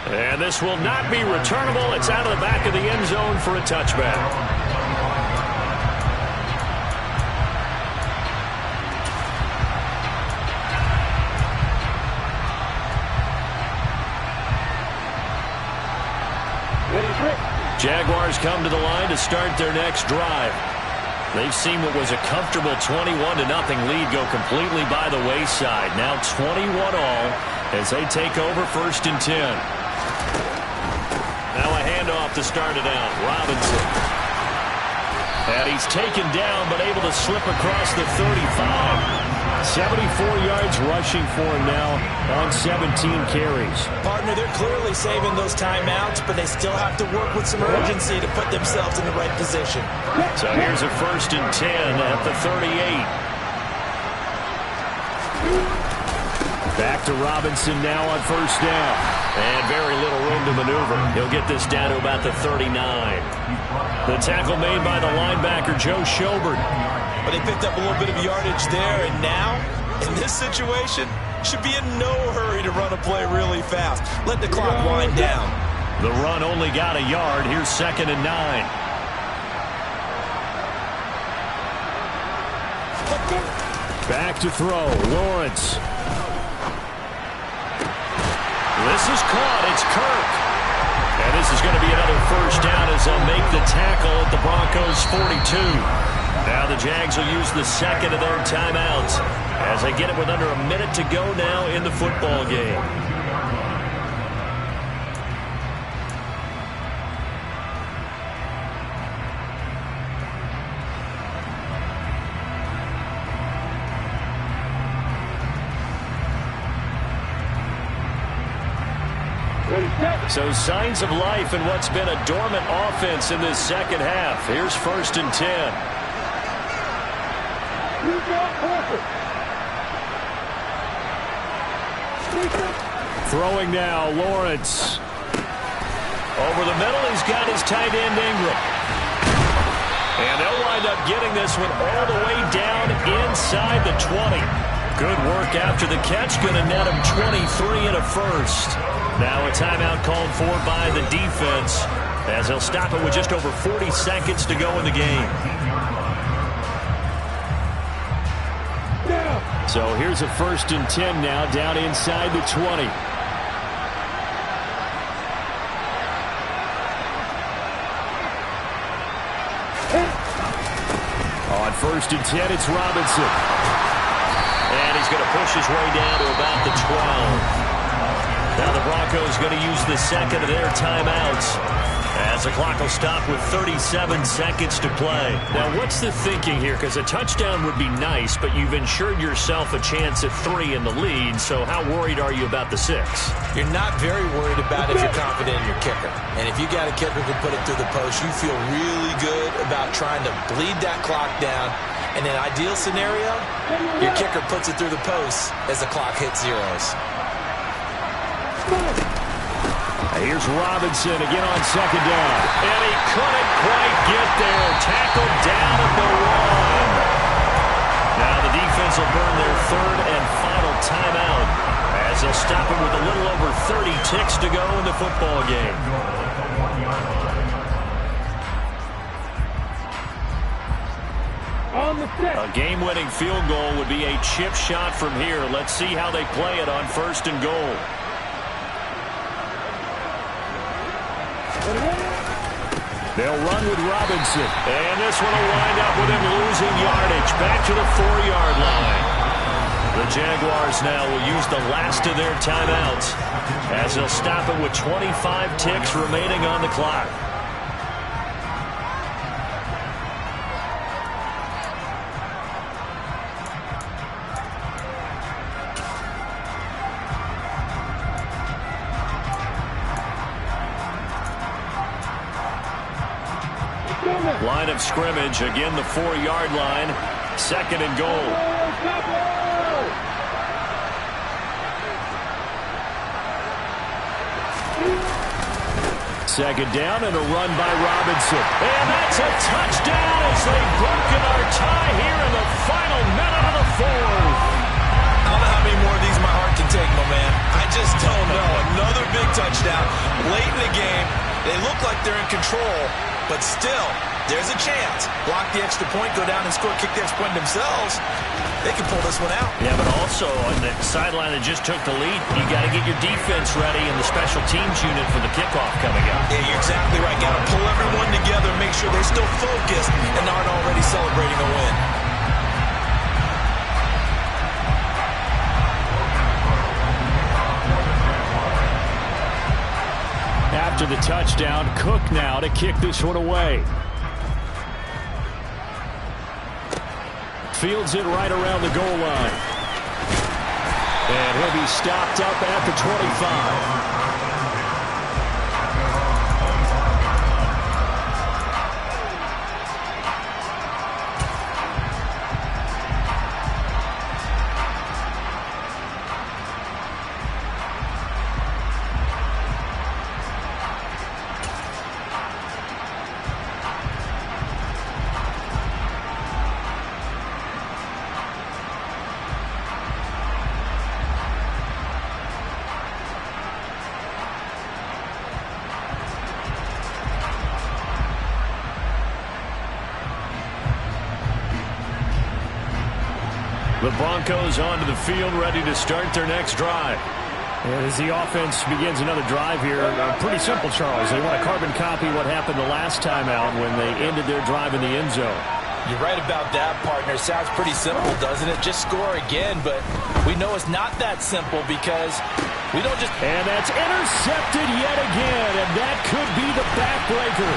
And this will not be returnable. It's out of the back of the end zone for a touchback. Jaguars come to the line to start their next drive. They've seen what was a comfortable 21-0 lead go completely by the wayside. Now 21 all as they take over 1st and 10. to start it out. Robinson. And he's taken down, but able to slip across the 35. 74 yards rushing for him now on 17 carries. Partner, they're clearly saving those timeouts, but they still have to work with some urgency to put themselves in the right position. So here's a 1st and 10 at the 38. Back to Robinson now on 1st down. And very little room to maneuver. He'll get this down to about the 39. The tackle made by the linebacker, Joe Schobert. But they picked up a little bit of yardage there, and now, in this situation, should be in no hurry to run a play really fast. Let the clock wind down. The run only got a yard. Here's 2nd and 9. Back to throw. Lawrence. This is caught. It's Kirk. And this is going to be another 1st down as they'll make the tackle at the Broncos' 42. Now the Jags will use the 2nd of their timeouts as they get it with under a minute to go now in the football game. So signs of life in what's been a dormant offense in this second half. Here's 1st and 10. Throwing now, Lawrence. Over the middle, he's got his tight end, Ingram. And they'll wind up getting this one all the way down inside the 20. Good work after the catch. Going to net him 23 and a 1st. Now a timeout called for by the defense as they'll stop it with just over 40 seconds to go in the game. So here's a 1st and 10 now down inside the 20. On 1st and 10, it's Robinson. And he's going to push his way down to about the 12. Now the Broncos going to use the 2nd of their timeouts as the clock will stop with 37 seconds to play. Now what's the thinking here? Because a touchdown would be nice, but you've ensured yourself a chance at 3 in the lead. So how worried are you about the 6? You're not very worried about if you're confident in your kicker. And if you got a kicker who can put it through the post, you feel really good about trying to bleed that clock down. In an ideal scenario, your kicker puts it through the post as the clock hits zeros. Here's Robinson again on 2nd down. And he couldn't quite get there. Tackled down at the 1. Now the defense will burn their 3rd and final timeout as they'll stop it with a little over 30 ticks to go in the football game. A game-winning field goal would be a chip shot from here. Let's see how they play it on 1st and goal. They'll run with Robinson. And this one will wind up with him losing yardage. Back to the 4-yard line. The Jaguars now will use the last of their timeouts as they'll stop it with 25 ticks remaining on the clock. Line of scrimmage, again the 4-yard line, 2nd and goal. Second down and a run by Robinson. And that's a touchdown as they've broken our tie here in the final minute of the 4th. I don't know how many more of these my heart can take, my man. I just don't know. Another big touchdown late in the game. They look like they're in control, but still, there's a chance. Block the extra point, go down and score, kick the extra point themselves. They can pull this one out. Yeah, but also on the sideline that just took the lead, you got to get your defense ready and the special teams unit for the kickoff coming up. Yeah, you're exactly right. Got to pull everyone together, make sure they're still focused and aren't already celebrating a win. after the touchdown. Cook now to kick this one away. Fields it right around the goal line. And he'll be stopped up at the 25. The Broncos onto the field, ready to start their next drive. And as the offense begins another drive here, pretty simple, Charles. They want to carbon copy what happened the last time out when they ended their drive in the end zone. You're right about that, partner. Sounds pretty simple, doesn't it? Just score again, but we know it's not that simple because we don't just... And that's intercepted yet again, and that could be the backbreaker.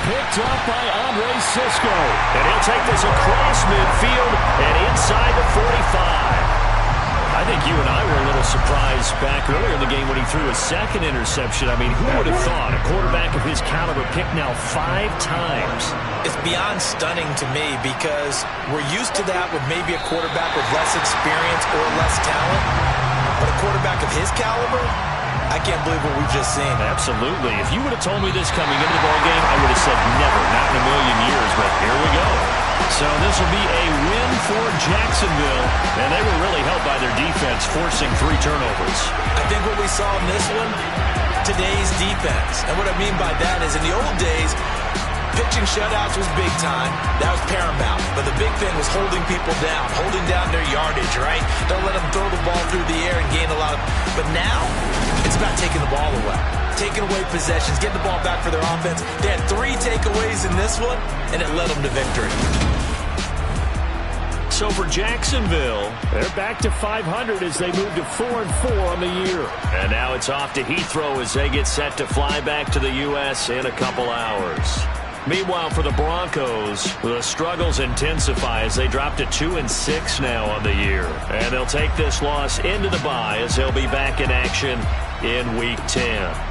Picked up by Andre Sisco. And he'll take this across midfield and inside the 45. I think you and I were a little surprised back earlier in the game when he threw a second interception. I mean, who would have thought a quarterback of his caliber picked now 5 times? It's beyond stunning to me because we're used to that with maybe a quarterback with less experience or less talent. But a quarterback of his caliber, I can't believe what we've just seen. Absolutely. If you would have told me this coming into the ballgame, I would have said never, not in a million years. But here we go. So this will be a win for Jacksonville, and they were really helped by their defense, forcing 3 turnovers. I think what we saw in this one, today's defense. And what I mean by that is in the old days, pitching shutouts was big time. That was paramount. But the big thing was holding people down, holding down their yardage, right? Don't let them throw the ball through the air and gain a lot of... But now, it's about taking the ball away. Taking away possessions, getting the ball back for their offense. They had 3 takeaways in this one, and it led them to victory. So for Jacksonville, they're back to 500 as they move to 4-4 on the year. And now it's off to Heathrow as they get set to fly back to the U.S. in a couple hours. Meanwhile, for the Broncos, the struggles intensify as they drop to 2-6 now on the year. And they'll take this loss into the bye as they'll be back in action in Week 10.